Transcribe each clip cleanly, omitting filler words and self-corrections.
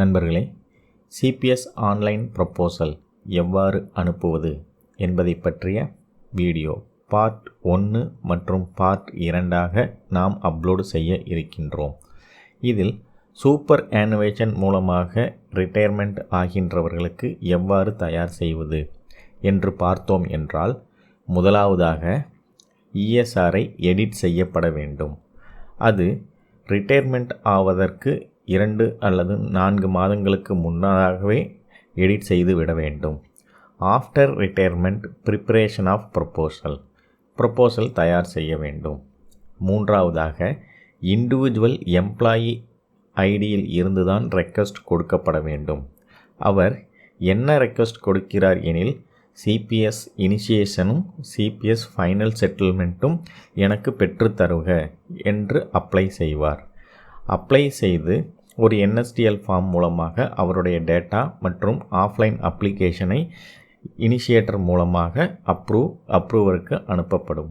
நண்பர்களே, CBS online proposal எவ்வாறு அனுப்புவது என்பதை பற்றிய வீடியோ பார்ட் 1 மற்றும் பார்ட் 2ஆக நாம் அப்லோடு செய்ய இருக்கின்றோம். இதில் சூப்பர் ஆனுவேஷன் மூலமாக ரிட்டையர்மெண்ட் ஆகின்றவர்களுக்கு எவ்வாறு தயார் செய்வது என்று பார்த்தோம் என்றால், முதலாவதாக இஎஸ்ஆரை எடிட் செய்யப்பட வேண்டும். அது ரிட்டையர்மெண்ட் ஆவதற்கு 2 அல்லது 4 மாதங்களுக்கு முன்னதாகவே எடிட் செய்து விட வேண்டும். After retirement preparation of proposal தயார் செய்ய வேண்டும். மூன்றாவதாக இண்டிவிஜுவல் எம்ப்ளாயி ஐடியில் இருந்துதான் ரெக்வஸ்ட் கொடுக்கப்பட வேண்டும். அவர் என்ன ரெக்வஸ்ட் கொடுக்கிறார் எனில், சிபிஎஸ் இனிஷியேஷனும் சிபிஎஸ் ஃபைனல் செட்டில்மெண்ட்டும் எனக்கு பெற்றுத்தருக என்று அப்ளை செய்வார். அப்ளை செய்து ஒரு என்எஸ்டிஎல் ஃபார்ம் மூலமாக அவருடைய டேட்டா மற்றும் ஆஃப்லைன் அப்ளிகேஷனை இனிஷியேட்டர் மூலமாக அப்ரூவருக்கு அனுப்பப்படும்.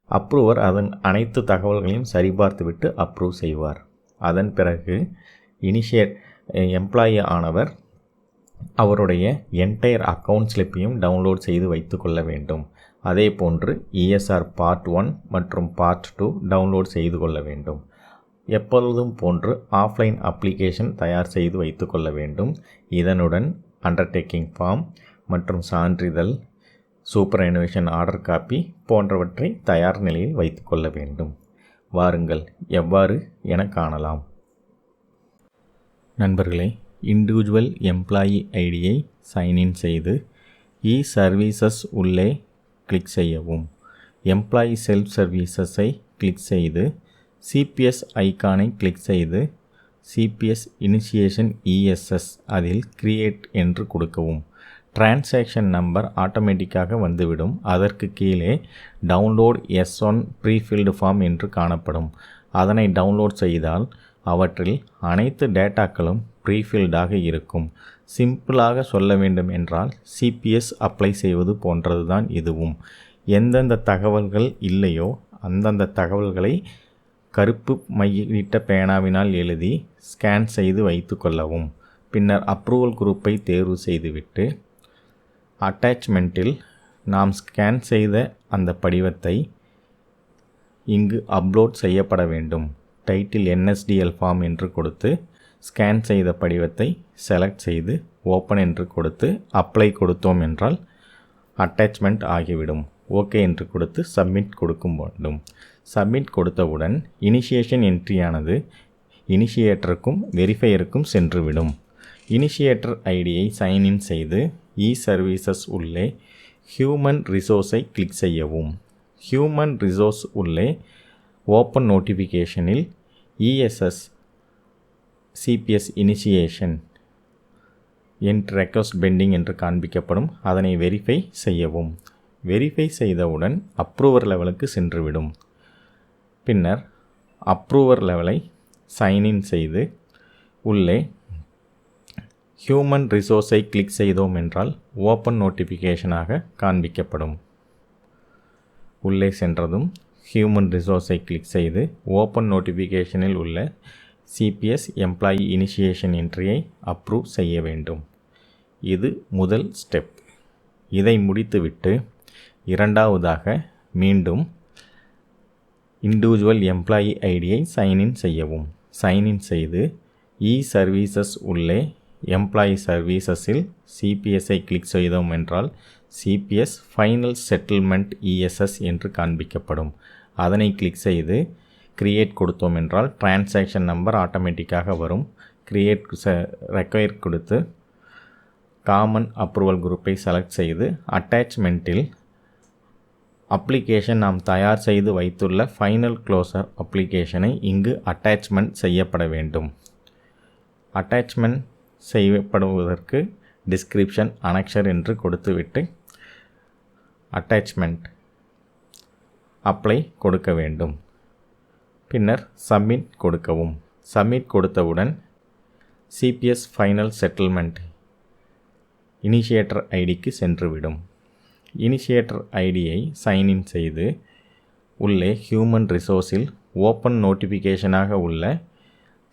அப்ரூவர் அதன் அனைத்து தகவல்களையும் சரிபார்த்துவிட்டு அப்ரூவ் செய்வார். அதன் பிறகு எம்ப்ளாயி ஆனவர் அவருடைய என்டையர் அக்கவுண்ட் ஸ்லிப்பையும் டவுன்லோட் செய்து வைத்து கொள்ள வேண்டும். அதே போன்று இஎஸ்ஆர் பார்ட் 1 மற்றும் பார்ட் 2 டவுன்லோட் செய்து கொள்ள வேண்டும். எப்பொழுதும் போன்று ஆஃப்லைன் அப்ளிகேஷன் தயார் செய்து வைத்து கொள்ள வேண்டும். இதனுடன் அண்டர்டேக்கிங் ஃபார்ம் மற்றும் சான்றிதழ், சூப்பர் அனுவேஷன் ஆர்டர் காப்பி போன்றவற்றை தயார் நிலையில் வைத்து கொள்ள வேண்டும். வாருங்கள் எவ்வாறு என காணலாம். நண்பர்களே, இண்டிவிஜுவல் எம்ப்ளாயி ஐடியை சைன்இன் செய்து இ சர்வீசஸ் உள்ளே கிளிக் செய்யவும். எம்ப்ளாயி செல்ஃப் சர்வீசஸை கிளிக் செய்து சிபிஎஸ் ஐகானை கிளிக் செய்து சிபிஎஸ் இனிஷியேஷன் இஎஸ்எஸ் அதில் கிரியேட் என்று கொடுக்கவும். டிரான்சாக்ஷன் நம்பர் ஆட்டோமேட்டிக்காக வந்துவிடும். அதற்கு கீழே டவுன்லோட் S1 ப்ரீஃபில்டு ஃபார்ம் என்று காணப்படும். அதனை டவுன்லோட் செய்தால் அவற்றில் அனைத்து டேட்டாக்களும் ப்ரீஃபில்டாக இருக்கும். சிம்பிளாக சொல்ல வேண்டும் என்றால் சிபிஎஸ் அப்ளை செய்வது போன்றது தான் இதுவும். எந்தெந்த தகவல்கள் இல்லையோ அந்தந்த தகவல்களை கருப்பு மையிட்ட பேனாவினால் எழுதி ஸ்கேன் செய்து வைத்து கொள்ளவும். பின்னர் அப்ரூவல் குரூப்பை தேர்வு செய்துவிட்டு அட்டாச்மெண்ட்டில் நாம் ஸ்கேன் செய்த அந்த படிவத்தை இங்கு அப்லோட் செய்யப்பட வேண்டும். டைட்டில் என்எஸ்டிஎல் ஃபார்ம் என்று கொடுத்து ஸ்கேன் செய்த படிவத்தை செலக்ட் செய்து ஓப்பன் என்று கொடுத்து அப்ளை கொடுத்தோம் என்றால் அட்டாச்மெண்ட் ஆகிவிடும். ஓகே என்று கொடுத்து சப்மிட் கொடுக்கும் வேண்டும். சப்மிட் கொடுத்தவுடன் இனிஷியேஷன் என்ட்ரியானது இனிஷியேட்டருக்கும் வெரிஃபையருக்கும் சென்றுவிடும். இனிஷியேட்டர் ஐடியை சைன்இன் செய்து இ சர்வீசஸ் உள்ளே ஹியூமன் ரிசோர்ஸை கிளிக் செய்யவும். ஹியூமன் ரிசோர்ஸ் உள்ளே ஓப்பன் நோட்டிஃபிகேஷனில் ESS CPS initiation entry request pending என்று காண்பிக்கப்படும். அதனை வெரிஃபை செய்யவும். வெரிஃபை செய்தவுடன் அப்ரூவர் லெவலுக்கு சென்றுவிடும். பின்னர் அப்ரூவர் லெவலை சைன்இன் செய்து உள்ளே ஹியூமன் ரிசோர்ஸை கிளிக் செய்தோம் என்றால் ஓப்பன் நோட்டிஃபிகேஷனாக காண்பிக்கப்படும். உள்ளே சென்றதும் ஹியூமன் ரிசோர்ஸை கிளிக் செய்து ஓப்பன் நோட்டிஃபிகேஷனில் உள்ள சிபிஎஸ் எம்ப்ளாயி இனிஷியேஷன் என்ட்ரியை அப்ரூவ் செய்ய வேண்டும். இது முதல் ஸ்டெப். இதை முடித்துவிட்டு இரண்டாவதாக மீண்டும் இண்டிவிஜுவல் எம்ப்ளாயி ஐடியை சைன்இன் செய்யவும். சைன்இன் செய்து இ சர்வீசஸ் உள்ளே எம்ப்ளாயி சர்வீசஸில் சிபிஎஸ்ஐ கிளிக் செய்தோம் என்றால் சிபிஎஸ் ஃபைனல் செட்டில்மெண்ட் இஎஸ்எஸ் என்று காண்பிக்கப்படும். அதனை கிளிக் செய்து கிரியேட் கொடுத்தோம் என்றால் டிரான்சாக்ஷன் நம்பர் ஆட்டோமேட்டிக்காக வரும். கிரியேட் ரெக்வயர் கொடுத்து காமன் அப்ரூவல் குரூப்பை செலக்ட் செய்து அட்டாச்மெண்ட்டில் அப்ளிகேஷன் நாம் தயார் செய்து வைத்துள்ள ஃபைனல் க்ளோசர் அப்ளிகேஷனை இங்கு அட்டாச்மெண்ட் செய்யப்பட வேண்டும். அட்டாச்மெண்ட் செய்யப்படுவதற்கு டிஸ்கிரிப்ஷன் அனெக்ஷர் என்று கொடுத்துவிட்டு அட்டாச்மெண்ட் அப்ளை கொடுக்க வேண்டும். பின்னர் சப்மிட் கொடுக்கவும். சப்மிட் கொடுத்தவுடன் சிபிஎஸ் ஃபைனல் செட்டில்மெண்ட் இனிஷியேட்டர் ஐடிக்கு சென்றுவிடும். இனிஷியேட்டர் ஐடியை சைன்இன் செய்து உள்ளே ஹியூமன் ரிசோர்ஸில் ஓப்பன் நோட்டிஃபிகேஷனாக உள்ள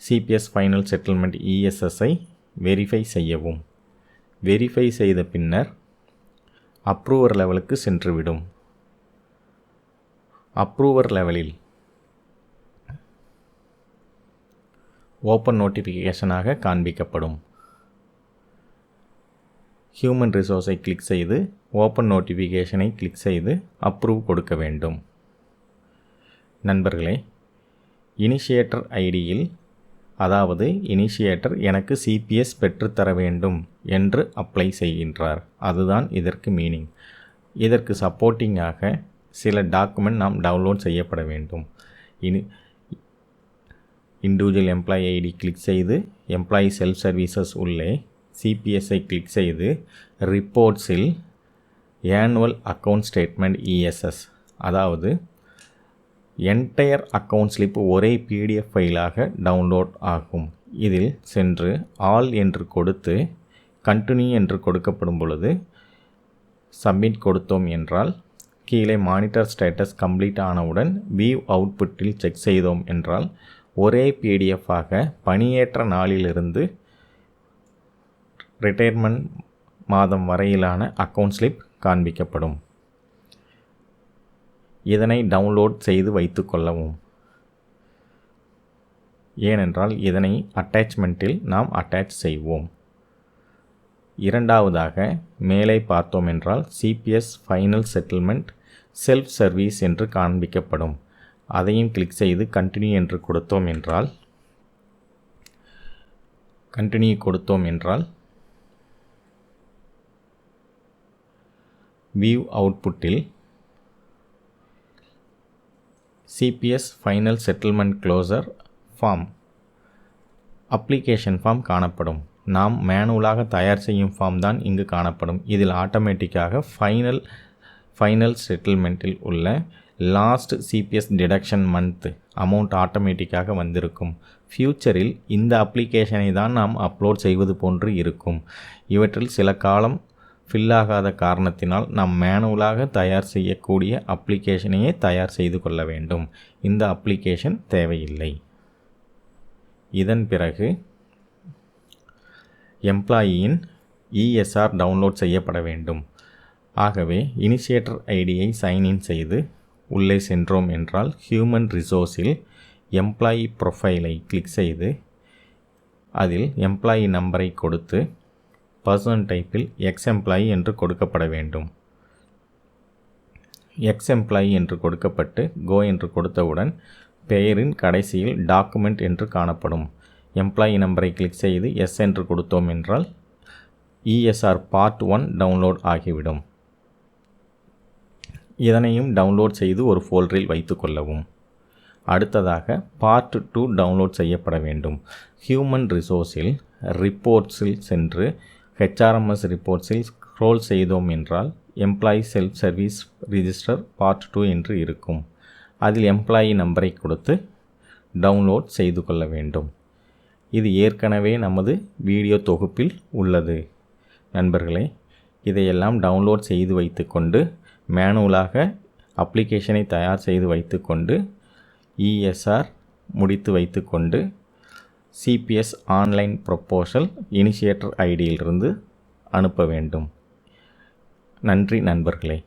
சிபிஎஸ் ஃபைனல் செட்டில்மெண்ட் இஎஸ்எஸ்ஐ வெரிஃபை செய்யவும். வெரிஃபை செய்த பின்னர் அப்ரூவர் லெவலுக்கு சென்றுவிடும். அப்ரூவர் லெவலில் ஓப்பன் நோட்டிஃபிகேஷனாக காண்பிக்கப்படும். ஹியூமன் ரிசோர்ஸை கிளிக் செய்து ஓப்பன் நோட்டிஃபிகேஷனை கிளிக் செய்து அப்ரூவ் கொடுக்க வேண்டும். நண்பர்களே, இனிஷியேட்டர் ஐடியில், அதாவது இனிஷியேட்டர் எனக்கு சிபிஎஸ் பெற்றுத்தர வேண்டும் என்று அப்ளை செய்கின்றார். அதுதான் இதற்கு மீனிங். இதற்கு சப்போர்ட்டிங்காக சில டாக்குமெண்ட் நாம் டவுன்லோட் செய்யப்பட வேண்டும். இண்டிவிஜுவல் எம்ப்ளாயி ஐடி கிளிக் செய்து எம்ப்ளாயி செல்ஃப் சர்வீசஸ் உள்ளே சிபிஎஸ்ஐ கிளிக் செய்து ரிப்போர்ட்ஸில் ஆனுவல் அக்கவுண்ட் ஸ்டேட்மெண்ட் இஎஸ்எஸ், அதாவது என்டையர் அக்கவுண்ட் ஸ்லிப் ஒரே பிடிஎஃப் ஃபைலாக டவுன்லோட் ஆகும். இதில் சென்று ஆல் என்று கொடுத்து கண்டினியூ என்று கொடுக்கப்படும் பொழுது சப்மிட் கொடுத்தோம் என்றால் கீழே மானிட்டர் ஸ்டேட்டஸ் கம்ப்ளீட் ஆனவுடன் வியூ அவுட்புட்டில் செக் செய்தோம் என்றால் ஒரே பிடிஎஃபாக பணியேற்ற நாளிலிருந்து ரிட்டையர்மெண்ட் மாதம் வரையிலான அக்கவுண்ட் ஸ்லிப் காண்பிக்கப்படும். இதனை டவுன்லோட் செய்து வைத்து கொள்ளவும். ஏனென்றால் இதனை அட்டாச்மெண்ட்டில் நாம் அட்டாச் செய்வோம். இரண்டாவதாக மேலே பார்த்தோம் என்றால் CPS final settlement self service என்று காண்பிக்கப்படும். அதையும் கிளிக் செய்து கண்டினியூ என்று கொடுத்தோம் என்றால் வியூ அவுட்புட்டில் CPS final settlement closure form application form காணப்படும். நாம் மேனுவலாக தயார் செய்யும் ஃபார்ம் தான் இங்கு காணப்படும். இதில் ஆட்டோமேட்டிக்காக ஃபைனல் செட்டில்மெண்ட்டில் உள்ள last CPS deduction month amount ஆட்டோமேட்டிக்காக வந்திருக்கும். ஃப்யூச்சரில் இந்த அப்ளிகேஷனை தான் நாம் அப்லோட் செய்வது போன்று இருக்கும். இவற்றில் சில காலம் ஃபில் ஆகாத காரணத்தினால் நாம் மேனுவலாக தயார் செய்யக்கூடிய அப்ளிகேஷனையே தயார் செய்து கொள்ள வேண்டும். இந்த அப்ளிகேஷன் தேவையில்லை. இதன் பிறகு எம்ப்ளாயியின் இஎஸ்ஆர் டவுன்லோட் செய்யப்பட வேண்டும். ஆகவே இனிஷியேட்டர் ஐடியை சைன்இன் செய்து உள்ளே சென்றோம் என்றால் ஹியூமன் ரிசோர்ஸில் எம்ப்ளாயி ப்ரொஃபைலை கிளிக் செய்து அதில் எம்ப்ளாயி நம்பரை கொடுத்து பர்சன் டைப்பில் எக்ஸ் எம்ப்ளாயி என்று கொடுக்கப்பட வேண்டும். எக்ஸ் எம்ப்ளாயி என்று கொடுக்கப்பட்டு கோ என்று கொடுத்தவுடன் பெயரின் கடைசியில் டாக்குமெண்ட் என்று காணப்படும். எம்ப்ளாயி நம்பரை கிளிக் செய்து எஸ் என்று கொடுத்தோம் என்றால் இஎஸ்ஆர் பார்ட் 1 டவுன்லோட் ஆகிவிடும். இதனையும் டவுன்லோட் செய்து ஒரு ஃபோல்டரில் வைத்து கொள்ளவும். அடுத்ததாக பார்ட் 2 டவுன்லோட் செய்யப்பட வேண்டும். ஹியூமன் ரிசோர்ஸில் ரிப்போர்ட்ஸில் சென்று ஹெச்ஆர்எம்எஸ் ரிப்போர்ட்ஸில் ஸ்க்ரோல் செய்தோம் என்றால் employee self service register part 2 என்று இருக்கும். அதில் எம்ப்ளாயி நம்பரை கொடுத்து டவுன்லோட் செய்து கொள்ள வேண்டும். இது ஏற்கனவே நமது வீடியோ தொகுப்பில் உள்ளது. நண்பர்களே, இதையெல்லாம் டவுன்லோட் செய்து வைத்துக்கொண்டு மேனுவலாக அப்ளிகேஷனை தயார் செய்து வைத்துக்கொண்டு இஎஸ்ஆர் முடித்து வைத்துக்கொண்டு சிபிஎஸ் ஆன்லைன் ப்ரொப்போசல் இனிஷியேட்டர் ஐடியிலிருந்து அனுப்ப வேண்டும். நன்றி நண்பர்களே.